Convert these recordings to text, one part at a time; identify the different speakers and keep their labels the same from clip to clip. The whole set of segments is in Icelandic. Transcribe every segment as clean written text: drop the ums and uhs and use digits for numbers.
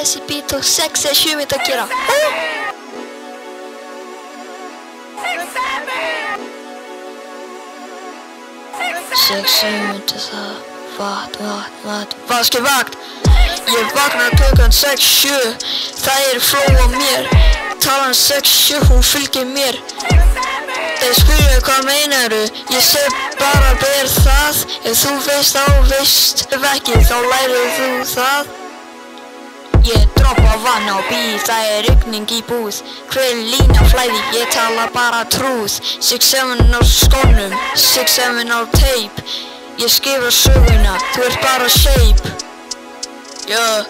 Speaker 1: þessi beat tók 6 eða 7 mínútur að gera. 6-7 mínútur það. Vaskivakt. Ég vaknar klukkan 6-7. Það flow á mér. Talan 6-7, hún fylgir mér. Þeir spyrja hvað meinaru. Ég seg bara ber það. Ef þú veist þá veist. Ef ekki þá lærir þú það. Ég droppa vatn á bíl, það rigning í búð. Hver lína flæði, ég tala bara trúð. 6-7 á skónum, 6-7 á tape. Ég skrifa söguna, þú ert bara shape. Yeah.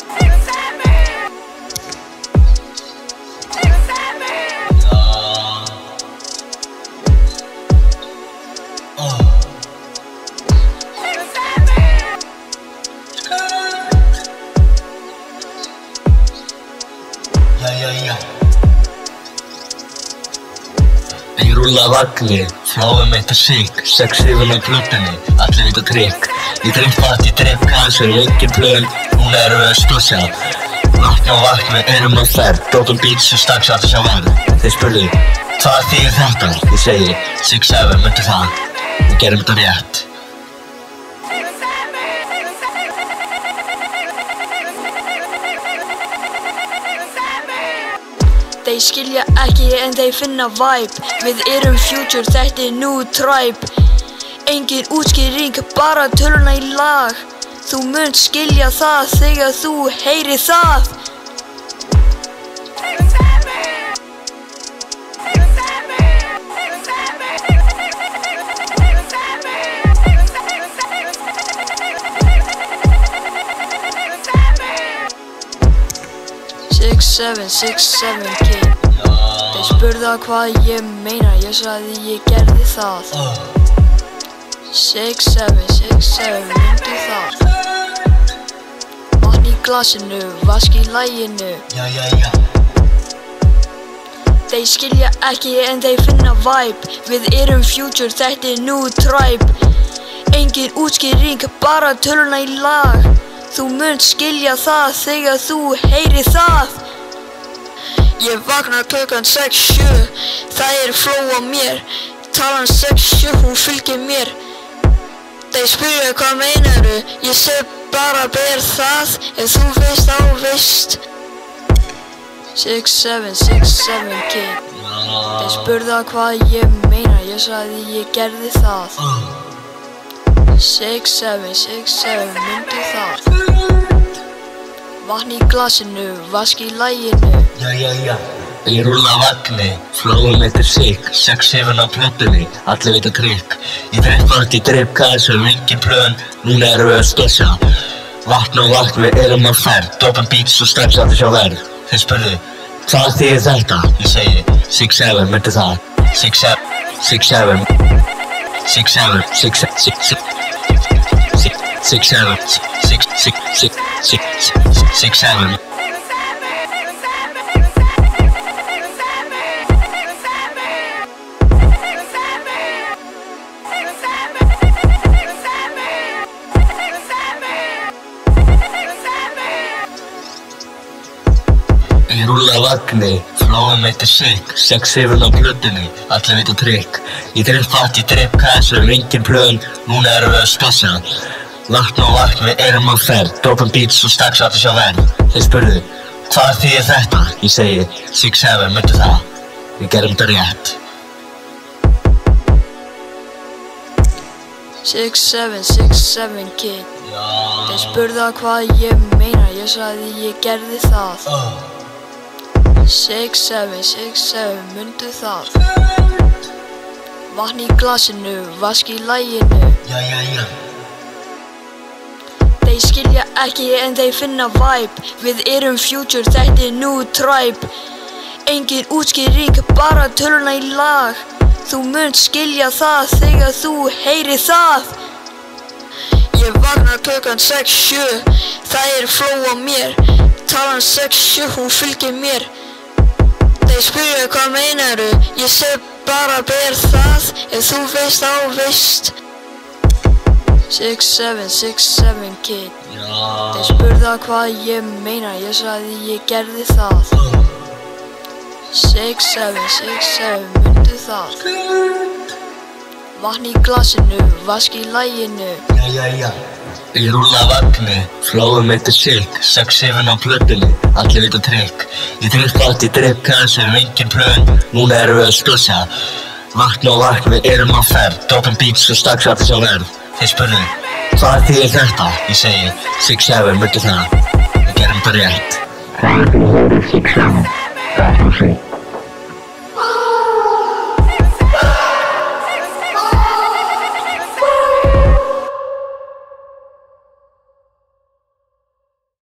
Speaker 2: Ég rúlla vagni, fláum eitt að sig, 6-7 á plötunni, allir vita trikk. Ég dreif vat, ég dreif kasur, engin plön, núna erum við að stossa. Vakni, erum á ferð, dópum beats og strax að það sjá verð. Þeir spurðu, hvað þýðir þetta? Ég segi, 6-7 myndu það, við gerum þetta rétt.
Speaker 1: Þeir skilja ekki en þeir finna vibe. Við erum future, þetta new tribe. Engin útskýring, bara töluna í lag. Þú munt skilja það þegar þú heyrir það. Six, seven, kid. Þeir spurða hvað ég meina, ég sagði ég gerði það. 6-7, myndu það. Vatn í glasinu, vask í laginu. Þeir skilja ekki en þeir finna vibe. Við erum future, þetta new tribe. Engin útskýring, bara töluna í lag. Þú munt skilja það þegar þú heyrir það. Ég vaknar klukkan 6-7, það flow á mér. Talan 6-7, hún fylgir mér. Þeir spyrja hvað meinaru, ég seg bara ber það. Ef þú veist þá veist. 6-7, kid. Þeir spurða hvað ég meina, ég sagði ég gerði það. 6-7, myndu það. Vatn í glasinu, vask í laginu.
Speaker 2: Ég rúlla vagni, fláum eitt að sig, 6-7 á plötunni, allir vita trikk. Ég dreif vat, ég dreif kasur, engin plön, núna erum við að stossa. Vatn á vatn, við erum á ferð, dópum beats og strax að það sjá verð. Þeir spurðu, hvað þýðir þetta? Ég segi, 6-7 myndu það. 6-7 Ég rúlla vagni, fláum eitt að sig, 6-7 á plötunni, allir vita trikk. Ég dreif vat, ég dreif kasur, engin plön, núna erum við að stossa. Vatn á vatn, við erum á ferð, dópum beats og strax að það sjá verð. Þeir spurðu, hvað þýðir þetta? Ég segi, 6-7 myndu það, við gerum þetta rétt.
Speaker 1: 6-7, kid. Þeir spurða hvað ég meina, ég sagði ég gerði það. 6-7, myndu það. Vatn í glasinu, vask í laginu. Þeir skilja ekki en þeir finna vibe. Við erum future, þetta new tribe. Engin útskýring, bara töluna í lag. Þú munt skilja það þegar þú heyrir það. Ég vaknar klukkan 6-7, það flow á mér. Talan 6-7, hún fylgir mér. Þeir spyrja hvað meinaru, ég seg bara ber það. Ef þú veist þá veist. 6-7, kid. Þeir spurðu hvað ég meina, ég sagði ég gerði það. 6-7, mundu það. Vatn í glasinu, vask í laginu.
Speaker 2: Ég rúlla vagni, flóum eittir sigg, 6-7 á plötunni, allir vita trikk. Ég drikk vatn, ég drep kassu, engin plön, núna erum við að sklassa. Vakna og vakna, við erum á ferð, dropum beats og strax að þess á verð. Þeir spurðu, hvað þýðir þetta? Ég segi, 6-7, mundu það, við gerum þetta rétt. Hvað þýðir 6-7?